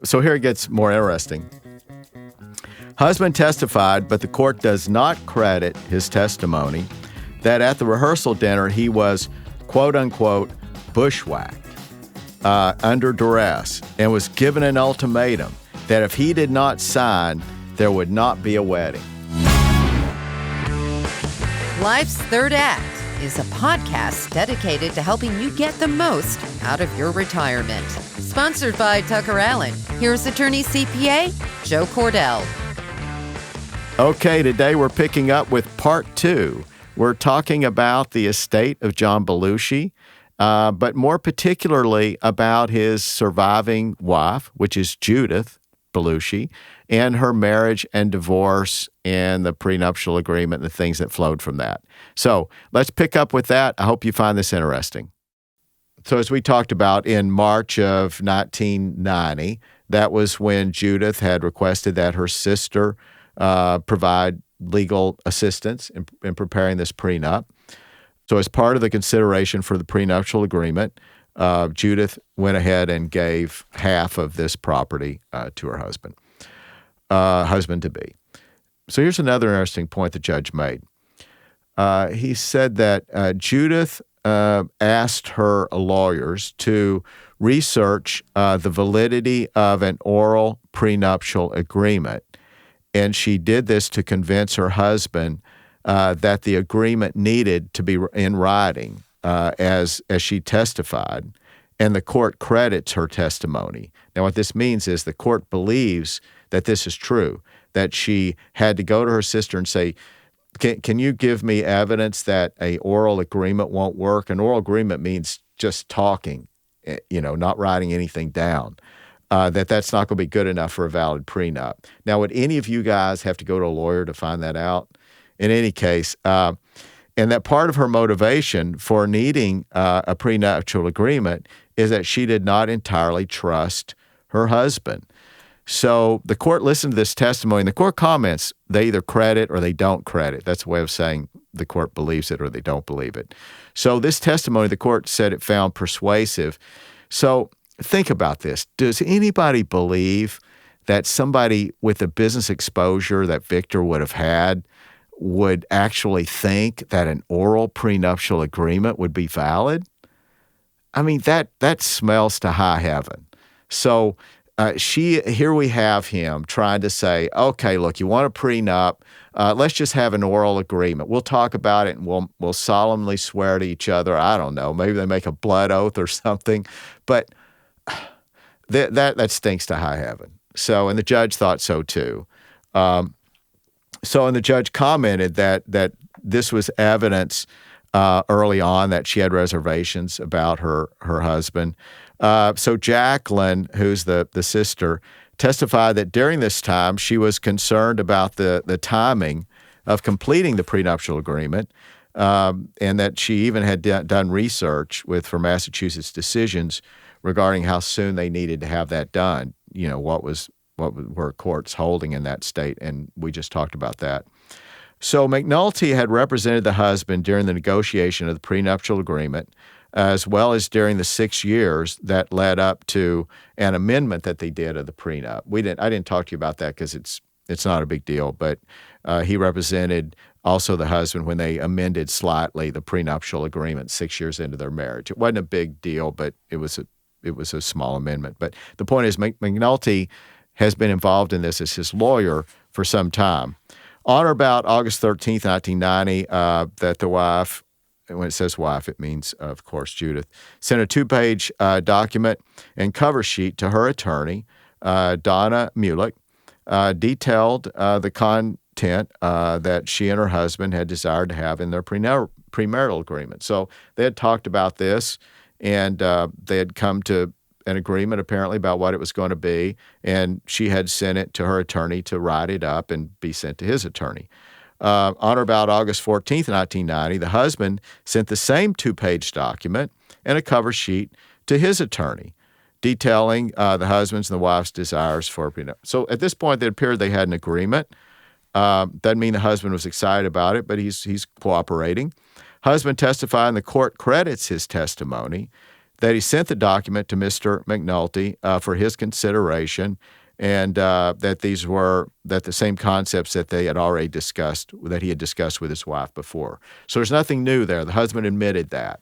So here it gets more interesting. Husband testified, but the court does not credit his testimony that at the rehearsal dinner he was, quote unquote, bushwhacked under duress and was given an ultimatum that if he did not sign, there would not be a wedding. Life's Third Act is a podcast dedicated to helping you get the most out of your retirement. Sponsored by Tucker Allen. Here's attorney CPA Joe Cordell. Okay, today we're picking up with part 2. We're talking about the estate of John Belushi, but more particularly about his surviving wife, which is Judith Belushi, and her marriage and divorce and the prenuptial agreement and the things that flowed from that. So let's pick up with that. I hope you find this interesting. So as we talked about in March of 1990, that was when Judith had requested that her sister provide legal assistance in preparing this prenup. So as part of the consideration for the prenuptial agreement, Judith went ahead and gave half of this property to her husband-to-be. So here's another interesting point the judge made. He said that Judith asked her lawyers to research the validity of an oral prenuptial agreement, and she did this to convince her husband that the agreement needed to be in writing as she testified, and the court credits her testimony. Now, what this means is the court believes that this is true, that she had to go to her sister and say, can you give me evidence that a oral agreement won't work? An oral agreement means just talking, not writing anything down. That's not going to be good enough for a valid prenup. Now, would any of you guys have to go to a lawyer to find that out? In any case, and that part of her motivation for needing a prenuptial agreement is that she did not entirely trust her husband. So the court listened to this testimony, and the court comments, they either credit or they don't credit. That's a way of saying the court believes it or they don't believe it. So this testimony, the court said it found persuasive. So think about this. Does anybody believe that somebody with the business exposure that Victor would have had would actually think that an oral prenuptial agreement would be valid? I mean, that smells to high heaven. So here we have him trying to say, okay, look, you want a prenup, let's just have an oral agreement. We'll talk about it and we'll solemnly swear to each other. I don't know, maybe they make a blood oath or something, but that stinks to high heaven. So, and the judge thought so too. And the judge commented that this was evidence early on that she had reservations about her husband. So Jacklin, who's the sister, testified that during this time she was concerned about the timing of completing the prenuptial agreement, and that she even had done research for Massachusetts decisions regarding how soon they needed to have that done. What were courts holding in that state, and we just talked about that. So McNulty had represented the husband during the negotiation of the prenuptial agreement, as well as during the 6 years that led up to an amendment that they did of the prenup. I didn't talk to you about that because it's not a big deal, but he represented also the husband when they amended slightly the prenuptial agreement 6 years into their marriage. It wasn't a big deal, but it was a small amendment. But the point is, McNulty has been involved in this as his lawyer for some time. On or about August 13th, 1990, that the wife, and when it says wife, it means, of course, Judith, sent a 2-page document and cover sheet to her attorney, Donna Mulick, detailed the content that she and her husband had desired to have in their premarital agreement. So they had talked about this, and they had come to an agreement apparently about what it was going to be, and she had sent it to her attorney to write it up and be sent to his attorney. On or about August 14th, 1990, the husband sent the same 2-page document and a cover sheet to his attorney, detailing the husband's and the wife's desires for a prenup. So at this point, it appeared they had an agreement. Doesn't mean the husband was excited about it, but he's cooperating. Husband testified, and the court credits his testimony that he sent the document to Mr. McNulty for his consideration, and that the same concepts that they had already discussed, that he had discussed with his wife before. So there's nothing new there. The husband admitted that.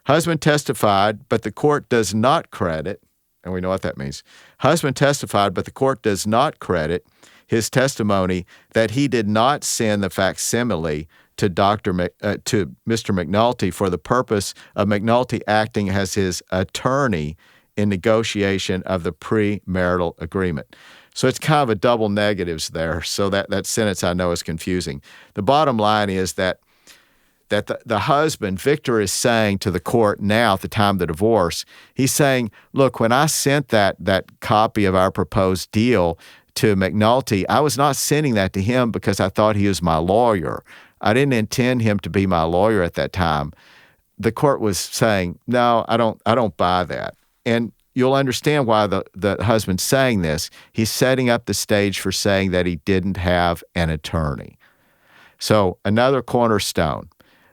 Husband testified, but the court does not credit, and we know what that means. Husband testified, but the court does not credit his testimony that he did not send the facsimile to to Mr. McNulty for the purpose of McNulty acting as his attorney in negotiation of the premarital agreement. So it's kind of a double negatives there. So that sentence I know is confusing. The bottom line is that the husband, Victor, is saying to the court now at the time of the divorce, he's saying, look, when I sent that copy of our proposed deal to McNulty, I was not sending that to him because I thought he was my lawyer. I didn't intend him to be my lawyer at that time. The court was saying, no, I don't buy that. And you'll understand why the husband's saying this. He's setting up the stage for saying that he didn't have an attorney. So another cornerstone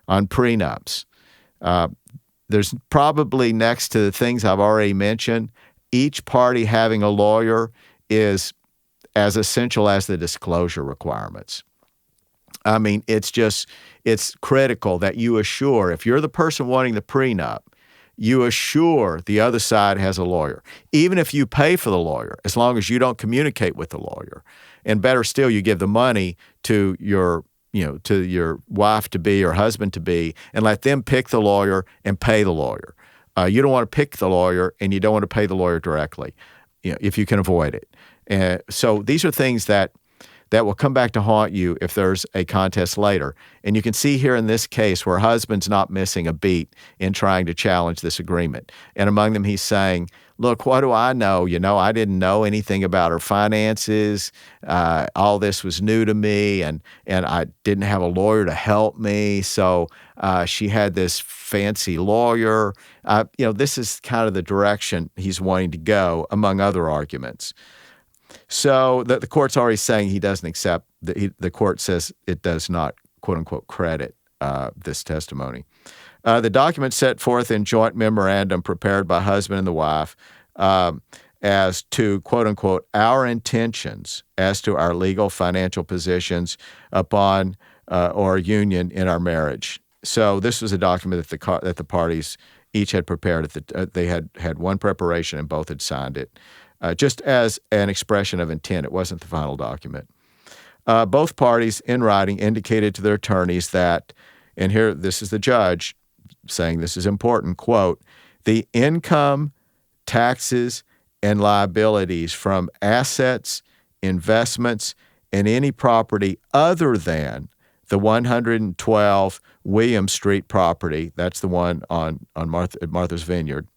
on prenups. There's probably, next to the things I've already mentioned, each party having a lawyer is as essential as the disclosure requirements. I mean, it's critical that you assure, if you're the person wanting the prenup, you assure the other side has a lawyer, even if you pay for the lawyer, as long as you don't communicate with the lawyer. And better still, you give the money to your wife-to-be or husband-to-be and let them pick the lawyer and pay the lawyer. You don't want to pick the lawyer and you don't want to pay the lawyer directly, if you can avoid it. And so these are things that will come back to haunt you if there's a contest later. And you can see here in this case where husband's not missing a beat in trying to challenge this agreement. And among them, he's saying, look, what do I know? I didn't know anything about her finances. All this was new to me, and I didn't have a lawyer to help me. So she had this fancy lawyer. This is kind of the direction he's wanting to go, among other arguments. So the court's already saying he doesn't accept. The court says it does not, quote unquote, credit this testimony. The document set forth in joint memorandum prepared by husband and the wife as to, quote unquote, our intentions as to our legal financial positions upon or union in our marriage. So this was a document that the parties each had prepared. They had one preparation and both had signed it. Just as an expression of intent. It wasn't the final document. Both parties in writing indicated to their attorneys that, and here this is the judge saying this is important, quote, the income, taxes, and liabilities from assets, investments, and any property other than the 112 William Street property, that's the one on Martha's Vineyard,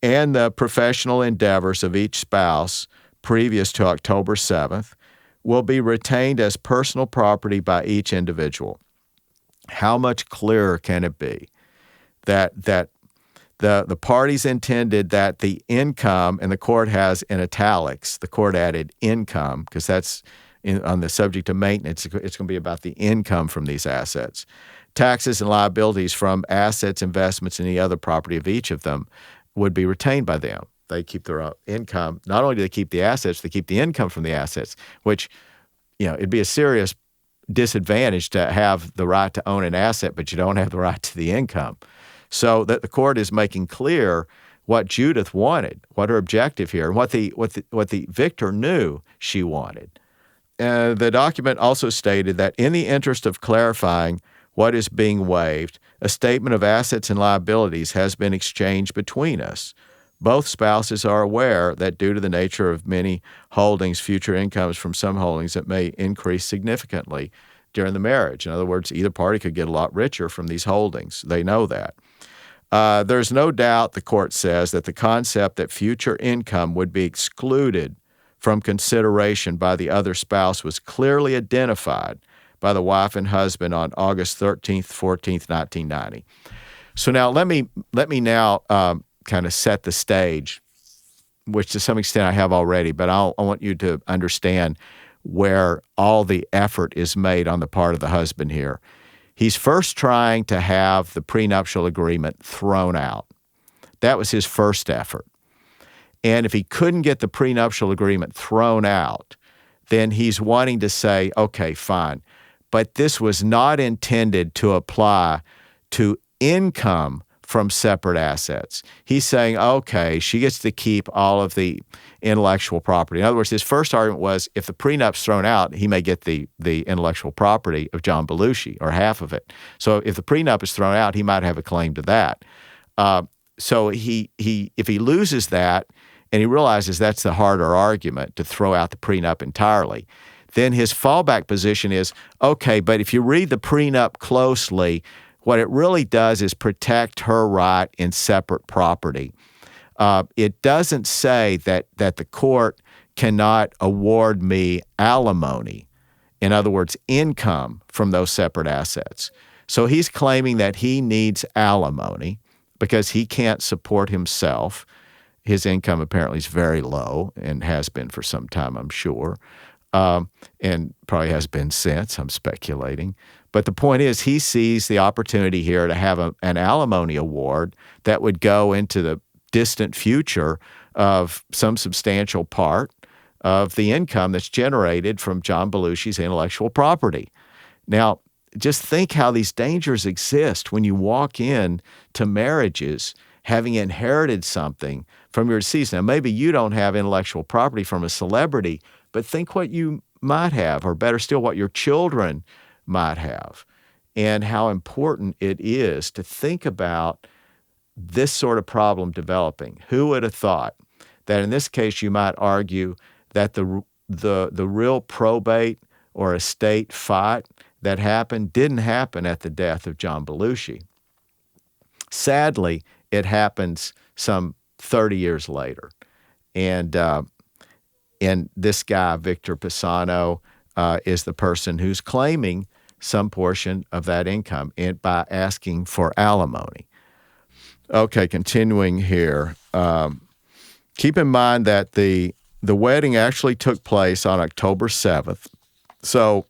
and the professional endeavors of each spouse previous to October 7th will be retained as personal property by each individual. How much clearer can it be that the parties intended that the income, and the court has in italics, the court added income, because that's on the subject of maintenance, it's going to be about the income from these assets. Taxes and liabilities from assets, investments, and any other property of each of them would be retained by them. They keep their own income. Not only do they keep the assets, they keep the income from the assets, which, it'd be a serious disadvantage to have the right to own an asset, but you don't have the right to the income. So that the court is making clear what Judith wanted, what her objective here, and what the Victor knew she wanted. The document also stated that in the interest of clarifying what is being waived, a statement of assets and liabilities has been exchanged between us. Both spouses are aware that due to the nature of many holdings, future incomes from some holdings that may increase significantly during the marriage. In other words, either party could get a lot richer from these holdings. They know that. There's no doubt, the court says, that the concept that future income would be excluded from consideration by the other spouse was clearly identified by the wife and husband on August 13th, 14th, 1990. So now let me now kind of set the stage, which to some extent I have already, but I want you to understand where all the effort is made on the part of the husband here. He's first trying to have the prenuptial agreement thrown out, That was his first effort. And if he couldn't get the prenuptial agreement thrown out, then he's wanting to say, okay, fine. But this was not intended to apply to income from separate assets. He's saying, okay, she gets to keep all of the intellectual property. In other words, his first argument was if the prenup's thrown out, he may get the intellectual property of John Belushi, or half of it. So if the prenup is thrown out, he might have a claim to that. So if he loses that, and he realizes that's the harder argument, to throw out the prenup entirely, then his fallback position is, okay, but if you read the prenup closely, what it really does is protect her right in separate property. It doesn't say that the court cannot award me alimony, in other words, income from those separate assets. So he's claiming that he needs alimony because he can't support himself. His income apparently is very low and has been for some time, I'm sure, and probably has been since, I'm speculating. But the point is, he sees the opportunity here to have an alimony award that would go into the distant future of some substantial part of the income that's generated from John Belushi's intellectual property. Now, just think how these dangers exist when you walk in to marriages having inherited something from your deceased. Now, maybe you don't have intellectual property from a celebrity, but think what you might have, or better still, what your children might have, and how important it is to think about this sort of problem developing. Who would have thought that in this case you might argue that the real probate or estate fight that happened didn't happen at the death of John Belushi. Sadly, it happens some 30 years later. And this guy, Victor Pisano, is the person who's claiming some portion of that income by asking for alimony. Okay, continuing here. Keep in mind that the wedding actually took place on October 7th. So,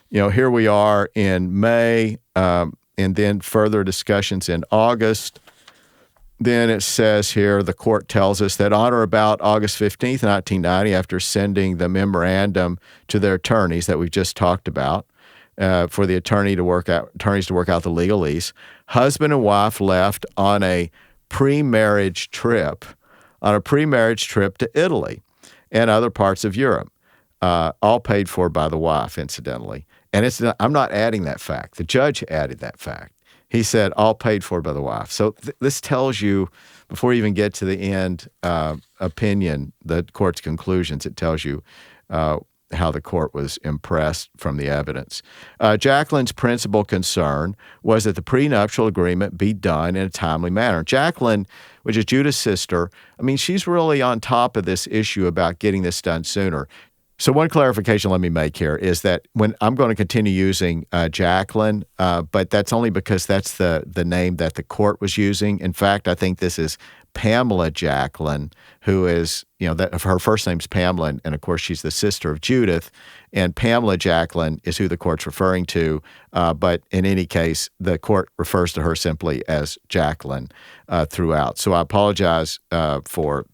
here we are in May, and then further discussions in August. Then it says here, the court tells us that on or about August 15th, 1990, after sending the memorandum to their attorneys that we've just talked about, for the attorneys to work out the legalese, husband and wife left on a pre-marriage trip to Italy and other parts of Europe, all paid for by the wife, incidentally. And I'm not adding that fact. The judge added that fact. He said all paid for by the wife. So this tells you, before you even get to the end opinion, the court's conclusions, it tells you how the court was impressed from the evidence. Jacklin's principal concern was that the prenuptial agreement be done in a timely manner. Jacklin, which is Judith's sister, she's really on top of this issue about getting this done sooner. So one clarification let me make here is that when I'm going to continue using Jacklin, but that's only because that's the name that the court was using. In fact, I think this is Pamela Jacklin, who is, that her first name's Pamela, and of course she's the sister of Judith, and Pamela Jacklin is who the court's referring to. But in any case, the court refers to her simply as Jacklin throughout. So I apologize for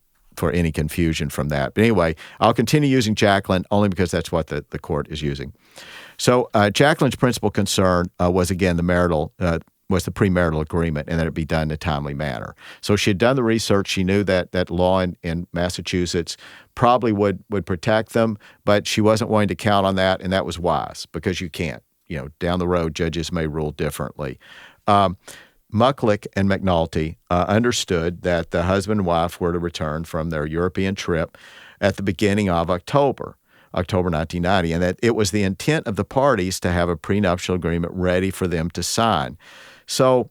any confusion from that. But anyway, I'll continue using Jacklin only because that's what the court is using. So Jacklin's principal concern was, again, the premarital agreement, and that it be done in a timely manner. So she had done the research. She knew that law in Massachusetts probably would protect them, but she wasn't willing to count on that, and that was wise because you can't. Down the road, judges may rule differently. Mucklick and McNulty understood that the husband and wife were to return from their European trip at the beginning of October 1990, and that it was the intent of the parties to have a prenuptial agreement ready for them to sign. So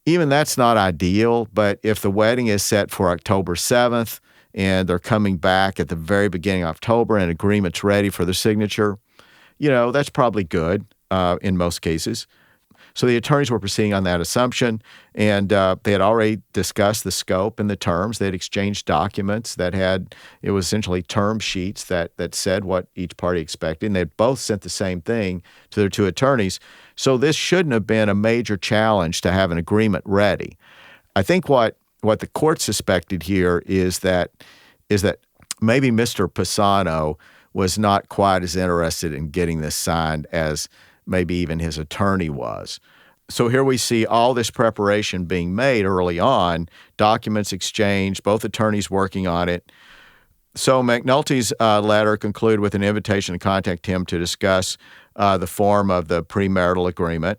even that's not ideal, but if the wedding is set for October 7th and they're coming back at the very beginning of October and agreement's ready for the signature, that's probably good in most cases. So the attorneys were proceeding on that assumption, and they had already discussed the scope and the terms. They had exchanged documents it was essentially term sheets that said what each party expected, and they had both sent the same thing to their two attorneys. So this shouldn't have been a major challenge to have an agreement ready. I think what what the court suspected here is that maybe Mr. Pisano was not quite as interested in getting this signed as maybe even his attorney was. So here we see all this preparation being made early on, documents exchanged, both attorneys working on it. So McNulty's letter concluded with an invitation to contact him to discuss the form of the premarital agreement.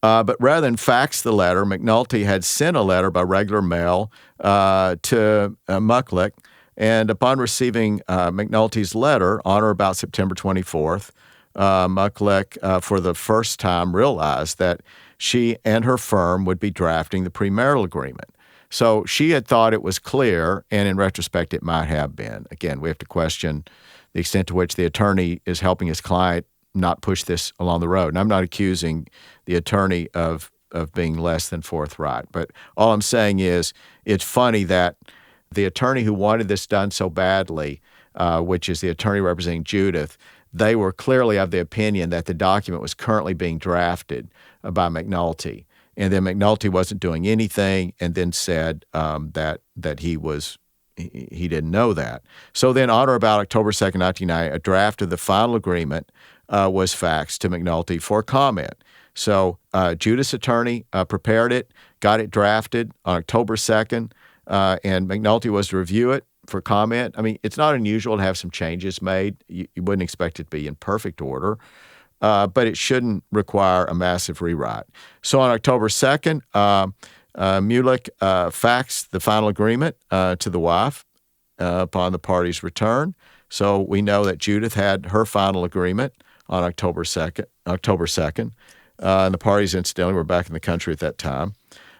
But rather than fax the letter, McNulty had sent a letter by regular mail to Mucklick. And upon receiving McNulty's letter on or about September 24th, Mucklick, for the first time, realized that she and her firm would be drafting the premarital agreement. So she had thought it was clear, and in retrospect, it might have been. Again, we have to question the extent to which the attorney is helping his client not push this along the road. And I'm not accusing the attorney of being less than forthright. But all I'm saying is it's funny that the attorney who wanted this done so badly, which is the attorney representing Judith, they were clearly of the opinion that the document was currently being drafted by McNulty. And then McNulty wasn't doing anything and then said that he didn't know that. So then on or about October 2nd, 1990, a draft of the final agreement was faxed to McNulty for comment. So Judith's attorney prepared it, got it drafted on October 2nd, and McNulty was to review it for comment. I mean, it's not unusual to have some changes made. You wouldn't expect it to be in perfect order, but it shouldn't require a massive rewrite. So on October 2nd, Mulick faxed the final agreement to the wife upon the party's return. So we know that Judith had her final agreement on October 2nd. And the parties, incidentally, were back in the country at that time.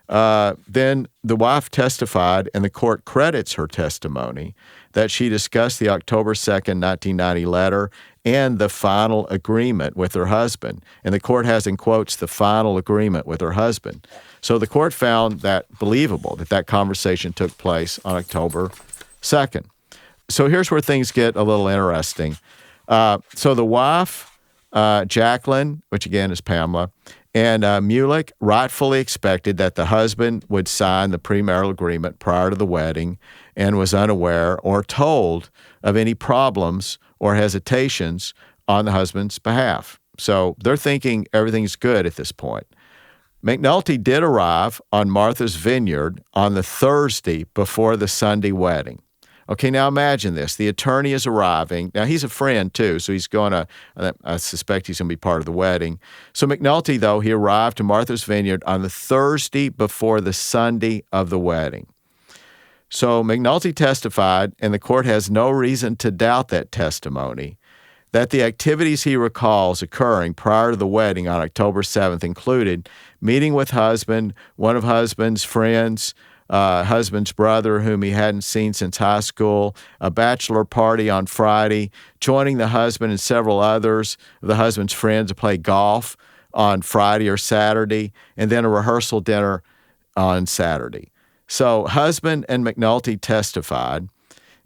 Then the wife testified, and the court credits her testimony, that she discussed the October 2nd, 1990 letter and the final agreement with her husband. And the court has in quotes the final agreement with her husband. So the court found that believable, that conversation took place on October 2nd. So here's where things get a little interesting. So the wife, Jacklin, which again is Pamela, and Mulick rightfully expected that the husband would sign the premarital agreement prior to the wedding and was unaware or told of any problems or hesitations on the husband's behalf. So they're thinking everything's good at this point. McNulty did arrive on Martha's Vineyard on the Thursday before the Sunday wedding. Okay, now imagine this. The attorney is arriving. Now, he's a friend, too, so he's going to, I suspect he's going to be part of the wedding. So McNulty, though, he arrived to Martha's Vineyard on the Thursday before the Sunday of the wedding. So McNulty testified, and the court has no reason to doubt that testimony, that the activities he recalls occurring prior to the wedding on October 7th included meeting with husband, one of husband's friends, husband's brother whom he hadn't seen since high school, a bachelor party on Friday, joining the husband and several others of the husband's friends to play golf on Friday or Saturday, and then a rehearsal dinner on Saturday. So husband and McNulty testified,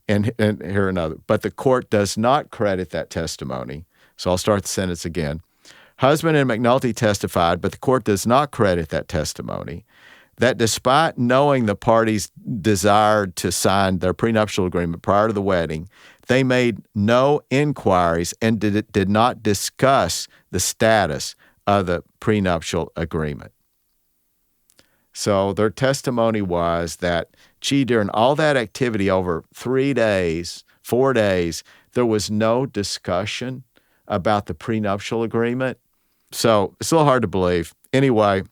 and here another, but the court does not credit that testimony. So I'll start the sentence again. Husband and McNulty testified, but the court does not credit that testimony, that despite knowing the parties desired to sign their prenuptial agreement prior to the wedding, they made no inquiries and did not discuss the status of the prenuptial agreement. So their testimony was that, during all that activity over 4 days, there was no discussion about the prenuptial agreement. So it's a little hard to believe. Anyway,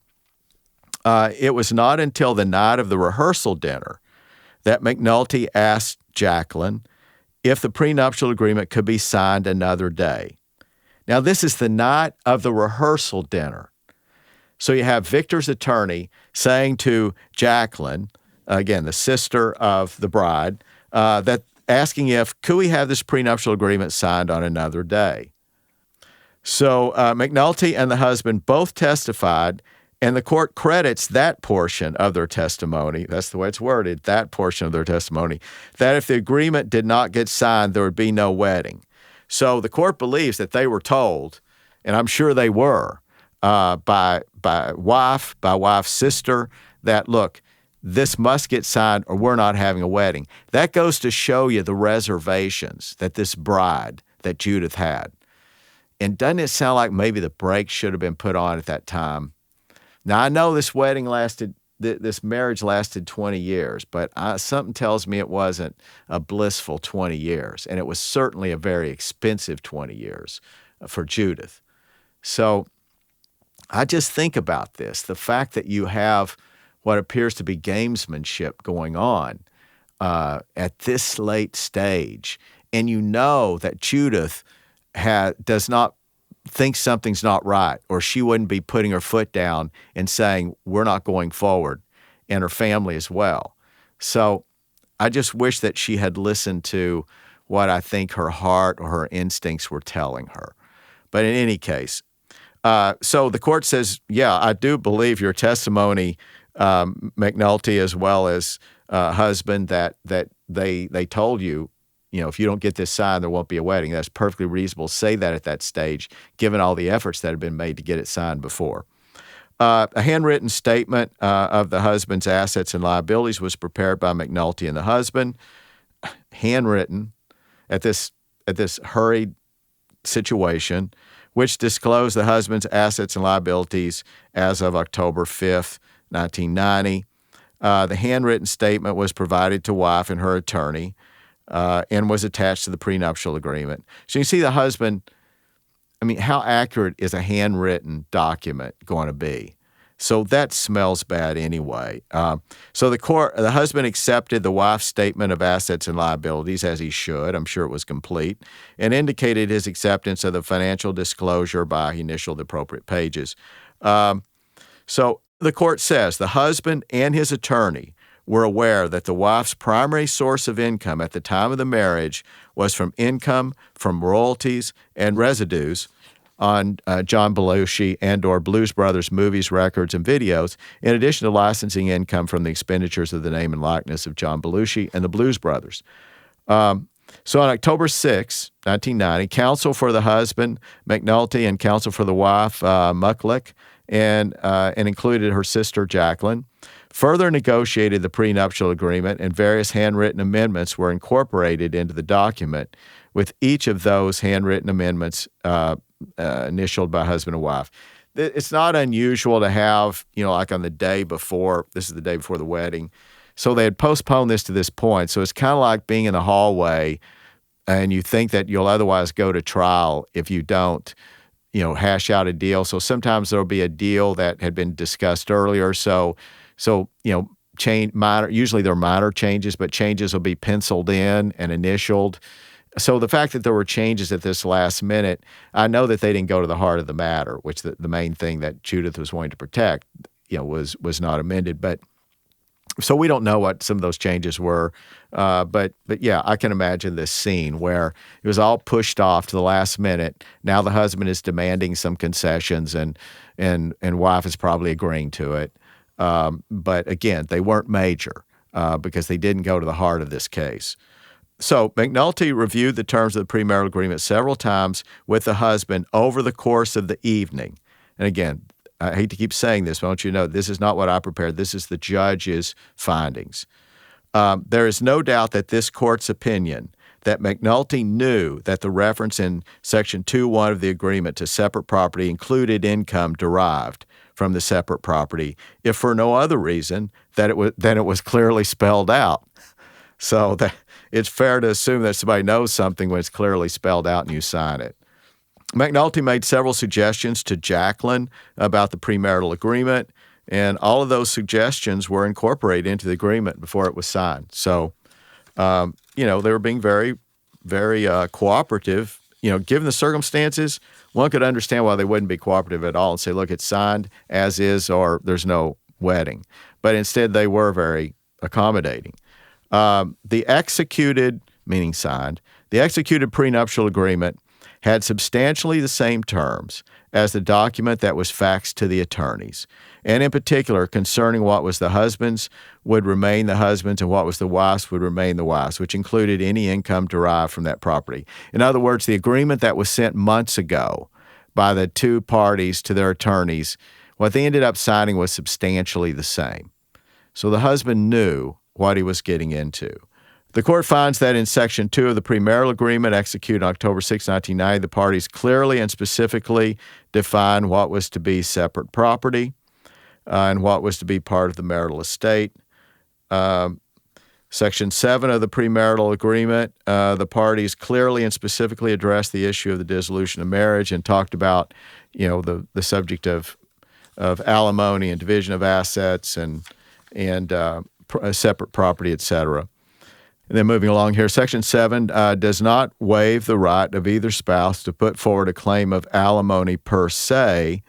it was not until the night of the rehearsal dinner that McNulty asked Jacklin if the prenuptial agreement could be signed another day. Now, this is the night of the rehearsal dinner. So you have Victor's attorney saying to Jacklin, again, the sister of the bride, that asking could we have this prenuptial agreement signed on another day? So McNulty and the husband both testified, and the court credits that portion of their testimony, that's the way it's worded, that portion of their testimony, that if the agreement did not get signed, there would be no wedding. So the court believes that they were told, and I'm sure they were, by wife's sister, that, look, this must get signed or we're not having a wedding. That goes to show you the reservations that this bride, that Judith had. And doesn't it sound like maybe the brakes should have been put on at that time? Now, I know this marriage lasted 20 years, but something tells me it wasn't a blissful 20 years. And it was certainly a very expensive 20 years for Judith. So I just think about this, the fact that you have what appears to be gamesmanship going on at this late stage, and you know that Judith does not think something's not right, or she wouldn't be putting her foot down and saying, we're not going forward, and her family as well. So I just wish that she had listened to what I think her heart or her instincts were telling her. But in any case, so the court says, yeah, I do believe your testimony, McNulty, as well as husband, that they told you, if you don't get this signed, there won't be a wedding. That's perfectly reasonable to say that at that stage, given all the efforts that had been made to get it signed before. A handwritten statement of the husband's assets and liabilities was prepared by McNulty and the husband, handwritten at this hurried situation, which disclosed the husband's assets and liabilities as of October 5th, 1990. The handwritten statement was provided to wife and her attorney, and was attached to the prenuptial agreement. So you see the husband, how accurate is a handwritten document going to be? So that smells bad anyway. So the husband accepted the wife's statement of assets and liabilities, as he should. I'm sure it was complete, and indicated his acceptance of the financial disclosure by he initialed the appropriate pages. So the court says the husband and his attorney were aware that the wife's primary source of income at the time of the marriage was from income from royalties and residues on John Belushi and or Blues Brothers movies, records, and videos, in addition to licensing income from the expenditures of the name and likeness of John Belushi and the Blues Brothers. So on October 6, 1990, counsel for the husband, McNulty, and counsel for the wife, Mucklick, and included her sister, Jacklin, further negotiated the prenuptial agreement, and various handwritten amendments were incorporated into the document, with each of those handwritten amendments initialed by husband and wife. It's not unusual to have, like on the day before, this is the day before the wedding, so they had postponed this to this point. So it's kind of like being in the hallway and you think that you'll otherwise go to trial if you don't, hash out a deal. So sometimes there'll be a deal that had been discussed earlier. So usually there are minor changes, but changes will be penciled in and initialed. So the fact that there were changes at this last minute, I know that they didn't go to the heart of the matter, which the main thing that Judith was wanting to protect, was not amended. But so we don't know what some of those changes were. But yeah, I can imagine this scene where it was all pushed off to the last minute. Now the husband is demanding some concessions, and wife is probably agreeing to it. But again, they weren't major because they didn't go to the heart of this case. So McNulty reviewed the terms of the premarital agreement several times with the husband over the course of the evening. And again, I hate to keep saying this, but I want you to know this is not what I prepared. This is the judge's findings. There is no doubt that this court's opinion that McNulty knew that the reference in Section 2.1 of the agreement to separate property included income derived from the separate property, if for no other reason than it was clearly spelled out. So that it's fair to assume that somebody knows something when it's clearly spelled out and you sign it. McNulty made several suggestions to Jacklin about the premarital agreement, and all of those suggestions were incorporated into the agreement before it was signed. So, they were being very, very cooperative. Given the circumstances, one could understand why they wouldn't be cooperative at all and say, look, it's signed as is or there's no wedding. But instead, they were very accommodating. The executed, meaning signed, the executed prenuptial agreement had substantially the same terms as the document that was faxed to the attorneys, and in particular concerning what was the husband's would remain the husband's and what was the wife's would remain the wife's, which included any income derived from that property. In other words, the agreement that was sent months ago by the two parties to their attorneys, what they ended up signing was substantially the same. So the husband knew what he was getting into. The court finds that in Section 2 of the premarital agreement executed on October 6, 1990, the parties clearly and specifically define what was to be separate property and what was to be part of the marital estate. Section 7 of the premarital agreement, the parties clearly and specifically addressed the issue of the dissolution of marriage and talked about, the subject of alimony and division of assets and separate property, et cetera. And then moving along here, Section 7 does not waive the right of either spouse to put forward a claim of alimony per se.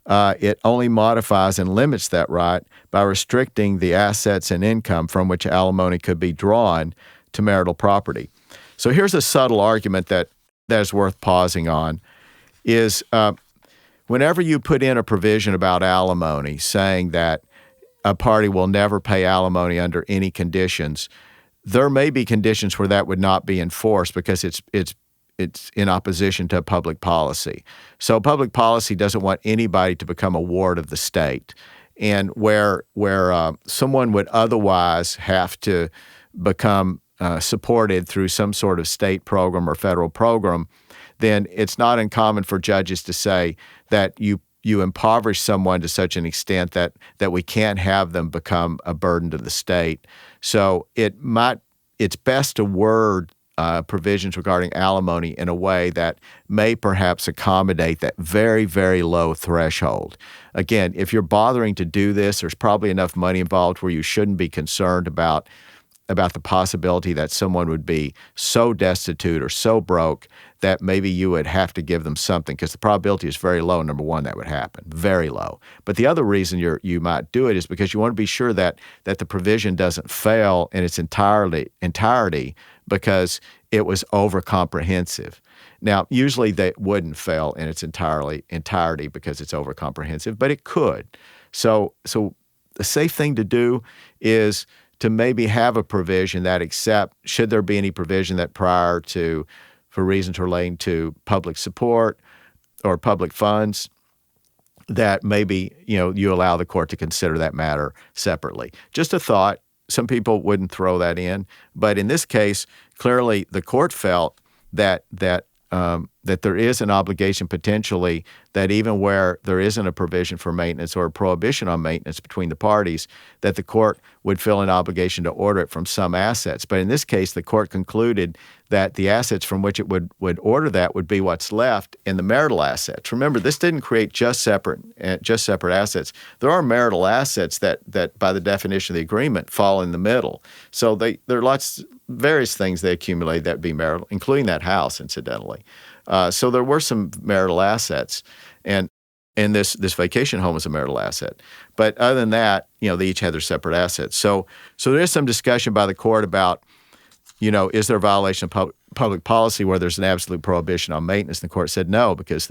It only modifies and limits that right by restricting the assets and income from which alimony could be drawn to marital property. So here's a subtle argument that is worth pausing on, is whenever you put in a provision about alimony saying that a party will never pay alimony under any conditions, there may be conditions where that would not be enforced because it's in opposition to public policy. So public policy doesn't want anybody to become a ward of the state. And where someone would otherwise have to become supported through some sort of state program or federal program, then it's not uncommon for judges to say that you impoverish someone to such an extent that we can't have them become a burden to the state. So it's best to word provisions regarding alimony in a way that may perhaps accommodate that very, very low threshold. Again, if you're bothering to do this, there's probably enough money involved where you shouldn't be concerned about the possibility that someone would be so destitute or so broke that maybe you would have to give them something, because the probability is very low, number one, that would happen, very low. But the other reason you might do it is because you want to be sure that the provision doesn't fail in its entirety because it was over-comprehensive. Now, usually they wouldn't fail in its entirety because it's over-comprehensive, but it could. So the safe thing to do is to maybe have a provision that should there be any provision that prior to, for reasons relating to public support or public funds, that maybe, you allow the court to consider that matter separately. Just a thought. Some people wouldn't throw that in, but in this case, clearly the court felt that there is an obligation potentially that even where there isn't a provision for maintenance or a prohibition on maintenance between the parties, that the court would feel an obligation to order it from some assets. But in this case, the court concluded that the assets from which it would order that would be what's left in the marital assets. Remember, this didn't create just separate assets. There are marital assets that by the definition of the agreement fall in the middle. So there are various things they accumulate that would be marital, including that house, incidentally. So there were some marital assets, and this vacation home was a marital asset. But other than that, they each had their separate assets. So there is some discussion by the court about, is there a violation of public policy where there's an absolute prohibition on maintenance? And the court said no, because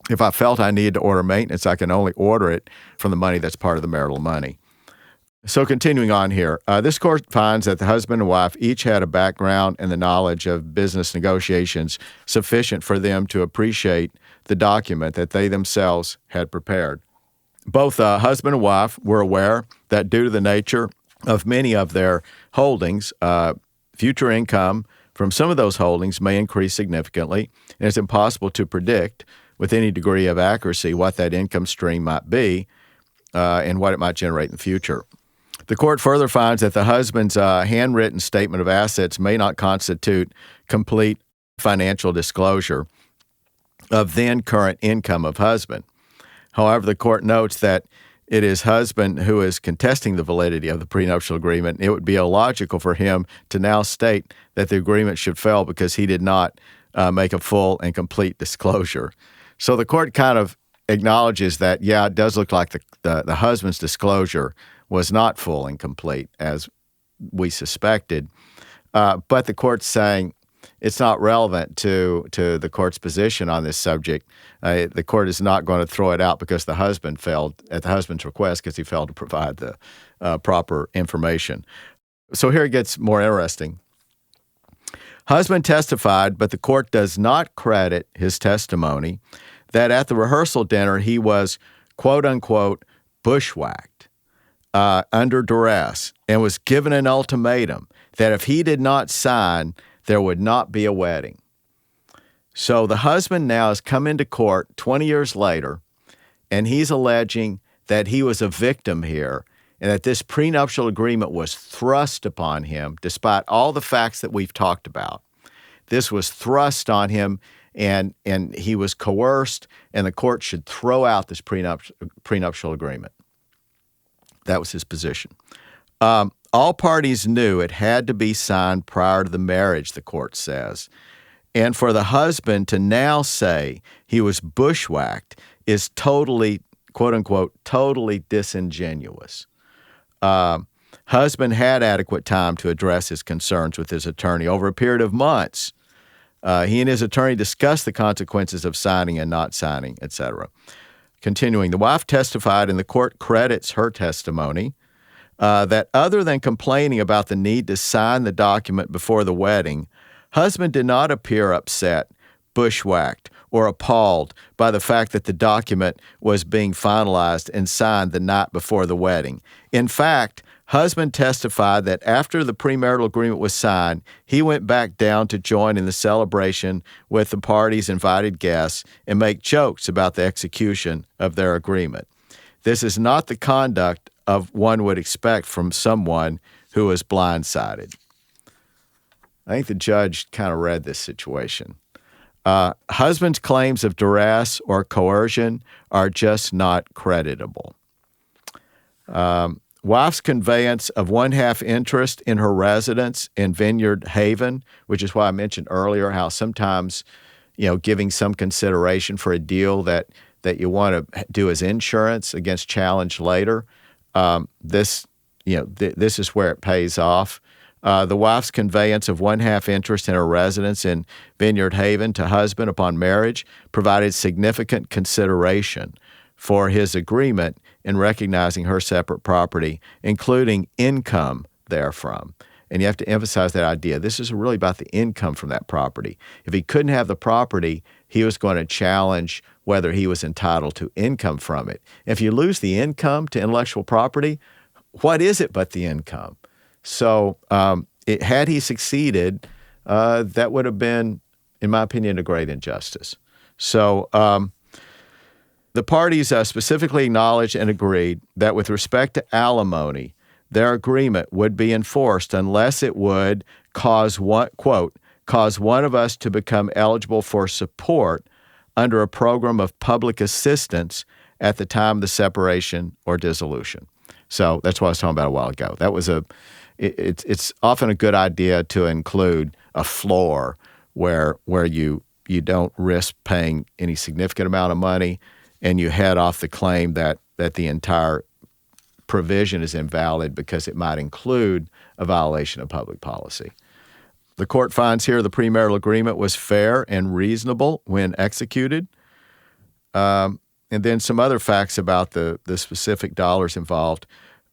if I felt I needed to order maintenance, I can only order it from the money that's part of the marital money. So continuing on here, this court finds that the husband and wife each had a background and the knowledge of business negotiations sufficient for them to appreciate the document that they themselves had prepared. Both husband and wife were aware that due to the nature of many of their holdings, future income from some of those holdings may increase significantly, and it's impossible to predict with any degree of accuracy what that income stream might be and what it might generate in the future. The court further finds that the husband's handwritten statement of assets may not constitute complete financial disclosure of then current income of husband. However, the court notes that it is husband who is contesting the validity of the prenuptial agreement. It would be illogical for him to now state that the agreement should fail because he did not make a full and complete disclosure. So the court kind of acknowledges that, yeah, it does look like the husband's disclosure was not full and complete, as we suspected. But the court's saying it's not relevant to the court's position on this subject. The court is not going to throw it out because the husband failed at the husband's request because he failed to provide the proper information. So here it gets more interesting. Husband testified, but the court does not credit his testimony that at the rehearsal dinner he was, quote unquote, bushwhacked under duress and was given an ultimatum that if he did not sign, there would not be a wedding. So the husband now has come into court 20 years later, and he's alleging that he was a victim here and that this prenuptial agreement was thrust upon him despite all the facts that we've talked about. This was thrust on him, and he was coerced, and the court should throw out this prenuptial agreement. That was his position. All parties knew it had to be signed prior to the marriage, the court says. And for the husband to now say he was bushwhacked is totally, quote unquote, totally disingenuous. Husband had adequate time to address his concerns with his attorney over a period of months. He and his attorney discussed the consequences of signing and not signing, etc. Continuing, the wife testified, and the court credits her testimony, that other than complaining about the need to sign the document before the wedding, husband did not appear upset, bushwhacked, or appalled by the fact that the document was being finalized and signed the night before the wedding. In fact, husband testified that after the premarital agreement was signed, he went back down to join in the celebration with the party's invited guests and make jokes about the execution of their agreement. This is not the conduct of one would expect from someone who is blindsided. I think the judge kind of read this situation. Husband's claims of duress or coercion are just not creditable. Wife's conveyance of 1/2 interest in her residence in Vineyard Haven, which is why I mentioned earlier how sometimes, giving some consideration for a deal that you want to do as insurance against challenge later, this is where it pays off. The wife's conveyance of 1/2 interest in her residence in Vineyard Haven to husband upon marriage provided significant consideration for his agreement in recognizing her separate property, including income therefrom. And you have to emphasize that idea. This is really about the income from that property. If he couldn't have the property, he was going to challenge whether he was entitled to income from it. If you lose the income to intellectual property, what is it but the income? So had he succeeded, that would have been, in my opinion, a great injustice. So the parties specifically acknowledged and agreed that with respect to alimony, their agreement would be enforced unless it would cause one of us to become eligible for support under a program of public assistance at the time of the separation or dissolution. So that's what I was talking about a while ago. That was it's often a good idea to include a floor where you don't risk paying any significant amount of money, and you head off the claim that the entire provision is invalid because it might include a violation of public policy. The court finds here the premarital agreement was fair and reasonable when executed. And then some other facts about the specific dollars involved.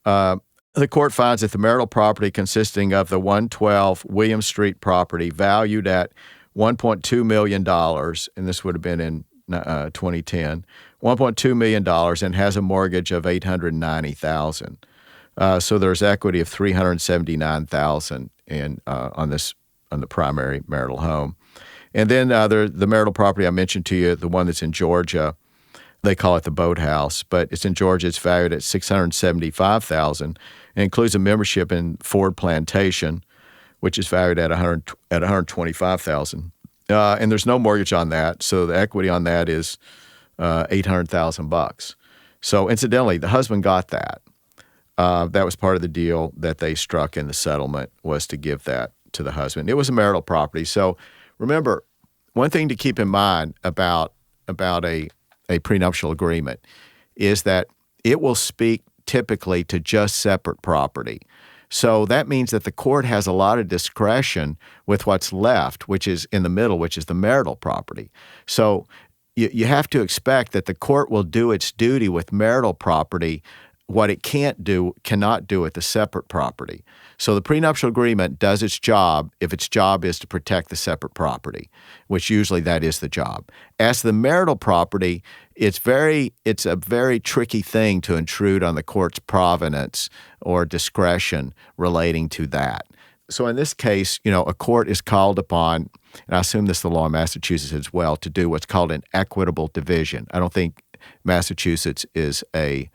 The court finds that the marital property consisting of the 112 William Street property valued at $1.2 million, and this would have been in 2010, $1.2 million, and has a mortgage of $890,000. So there's equity of $379,000 on the primary marital home. And then the marital property I mentioned to you, the one that's in Georgia, they call it the boathouse, but it's in Georgia. It's valued at $675,000 and includes a membership in Ford Plantation, which is valued at $125,000. And there's no mortgage on that, so the equity on that is $800,000. So incidentally, the husband got that. That was part of the deal that they struck in the settlement, was to give that to the husband. It was a marital property. So remember, one thing to keep in mind about a prenuptial agreement is that it will speak typically to just separate property. So that means that the court has a lot of discretion with what's left, which is in the middle, which is the marital property. So you have to expect that the court will do its duty with marital property, what it cannot do with the separate property. So the prenuptial agreement does its job if its job is to protect the separate property, which usually that is the job. As the marital property, it's a very tricky thing to intrude on the court's provenance or discretion relating to that. So in this case, a court is called upon, and I assume this is the law in Massachusetts as well, to do what's called an equitable division. I don't think Massachusetts is a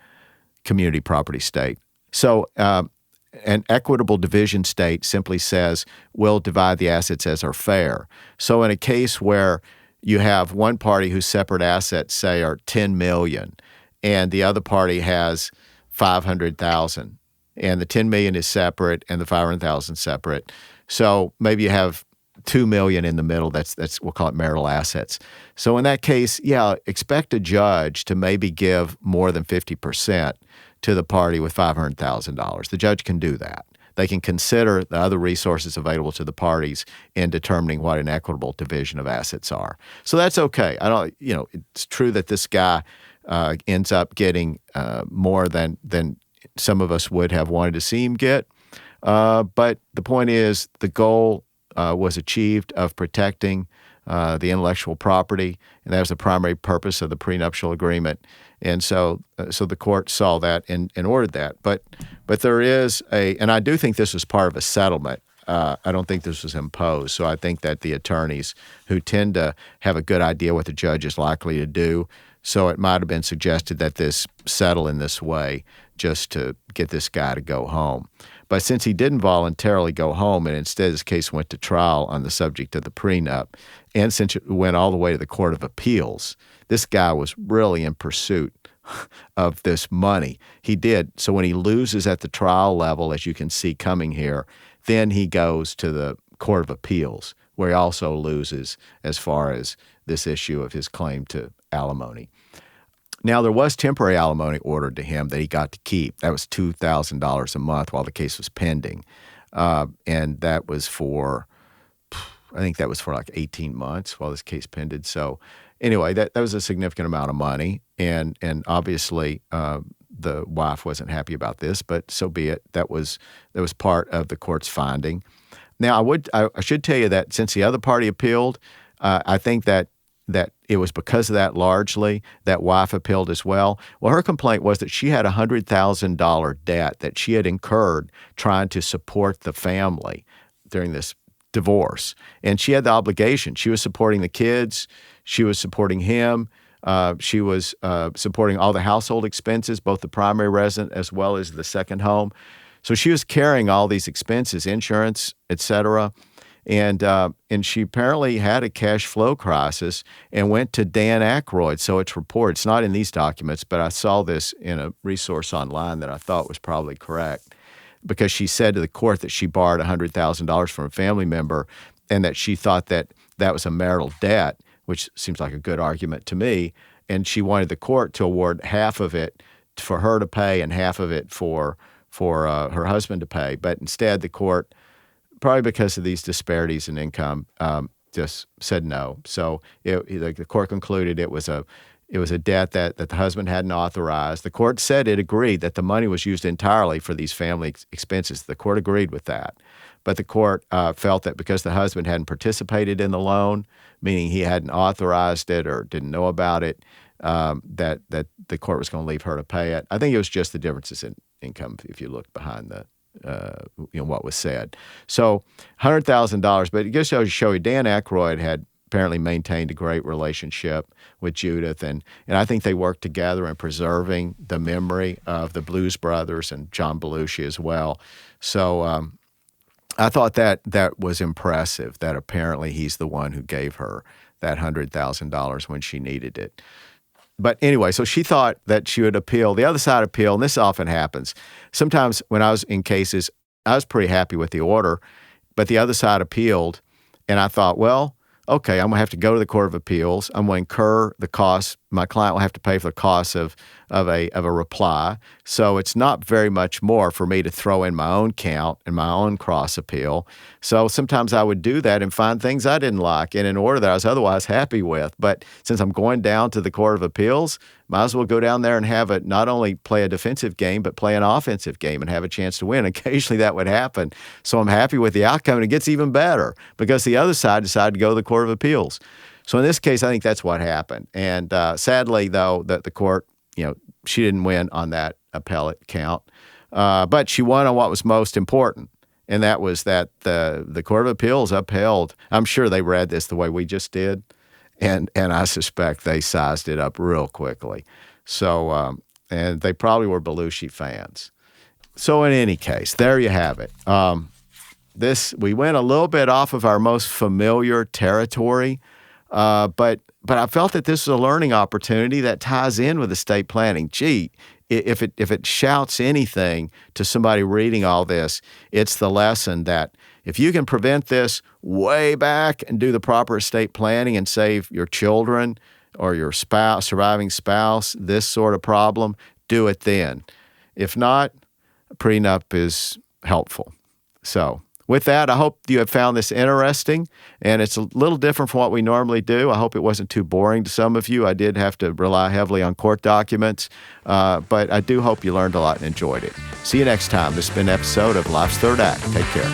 community property state. So an equitable division state simply says we'll divide the assets as are fair. So in a case where you have one party whose separate assets, say, are $10 million, and the other party has $500,000, and the $10 million is separate and the $500,000 separate. So maybe you have $2 million in the middle. That's we'll call it marital assets. So in that case, expect a judge to maybe give more than 50% to the party with $500,000. The judge can do that. They can consider the other resources available to the parties in determining what an equitable division of assets are. So that's okay. It's true that this guy ends up getting more than some of us would have wanted to see him get. But the point is, the goal was achieved of protecting the intellectual property, and that was the primary purpose of the prenuptial agreement. And so the court saw that and ordered that. But there is and I do think this was part of a settlement. I don't think this was imposed. So I think that the attorneys, who tend to have a good idea what the judge is likely to do, so it might have been suggested that this settle in this way just to get this guy to go home. But since he didn't voluntarily go home and instead his case went to trial on the subject of the prenup, and since it went all the way to the Court of Appeals, this guy was really in pursuit of this money. He did. So when he loses at the trial level, as you can see coming here, then he goes to the Court of Appeals, where he also loses as far as this issue of his claim to alimony. Now, there was temporary alimony ordered to him that he got to keep. That was $2,000 a month while the case was pending. And that was I think that was for like 18 months while this case pended. So anyway, that was a significant amount of money. And obviously the wife wasn't happy about this, but so be it. That was part of the court's finding. Now, I should tell you that since the other party appealed, I think that it was because of that largely that wife appealed as well. Well, her complaint was that she had a $100,000 debt that she had incurred trying to support the family during this divorce. And she had the obligation. She was supporting the kids. She was supporting him. She was supporting all the household expenses, both the primary resident as well as the second home. So she was carrying all these expenses, insurance, et cetera. And she apparently had a cash flow crisis and went to Dan Aykroyd. So it's reported. It's not in these documents, but I saw this in a resource online that I thought was probably correct, because she said to the court that she borrowed $100,000 from a family member and that she thought that was a marital debt, which seems like a good argument to me. And she wanted the court to award half of it for her to pay and half of it for her husband to pay. But instead, the court, probably because of these disparities in income, just said no. So the court concluded it was a debt that the husband hadn't authorized. The court said it agreed that the money was used entirely for these family expenses. The court agreed with that. But the court felt that because the husband hadn't participated in the loan, meaning he hadn't authorized it or didn't know about it, that the court was going to leave her to pay it. I think it was just the differences in income if you look behind what was said. So $100,000, but it just shows you Dan Aykroyd had apparently maintained a great relationship with Judith, and I think they worked together in preserving the memory of the Blues Brothers and John Belushi as well. So I thought that was impressive, that apparently he's the one who gave her that $100,000 when she needed it. But anyway, so she thought that she would appeal. The other side appealed, and this often happens. Sometimes when I was in cases, I was pretty happy with the order, but the other side appealed, and I thought, well, okay, I'm going to have to go to the Court of Appeals. I'm going to incur the costs. My client will have to pay for the costs of a reply. So it's not very much more for me to throw in my own count and my own cross appeal. So sometimes I would do that and find things I didn't like in an order that I was otherwise happy with. But since I'm going down to the Court of Appeals, might as well go down there and have it not only play a defensive game, but play an offensive game and have a chance to win. Occasionally that would happen. So I'm happy with the outcome, and it gets even better because the other side decided to go to the Court of Appeals. So in this case, I think that's what happened. And sadly, though, that the court, she didn't win on that appellate count. But she won on what was most important, and that was that the Court of Appeals upheld. I'm sure they read this the way we just did, and I suspect they sized it up real quickly. So, and they probably were Belushi fans. So in any case, there you have it. We went a little bit off of our most familiar territory, but I felt that this was a learning opportunity that ties in with estate planning. Gee, if it shouts anything to somebody reading all this, it's the lesson that if you can prevent this way back and do the proper estate planning and save your children or your surviving spouse this sort of problem, do it then. If not, a prenup is helpful. So with that, I hope you have found this interesting, and it's a little different from what we normally do. I hope it wasn't too boring to some of you. I did have to rely heavily on court documents, but I do hope you learned a lot and enjoyed it. See you next time. This has been an episode of Life's Third Act. Take care.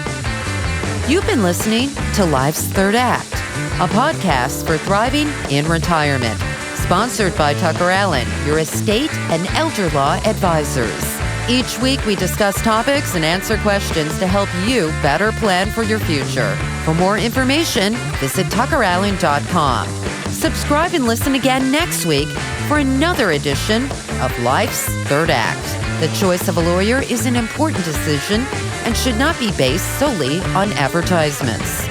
You've been listening to Life's Third Act, a podcast for thriving in retirement, sponsored by Tucker Allen, your estate and elder law advisors. Each week, we discuss topics and answer questions to help you better plan for your future. For more information, visit tuckerallen.com. Subscribe and listen again next week for another edition of Life's Third Act. The choice of a lawyer is an important decision and should not be based solely on advertisements.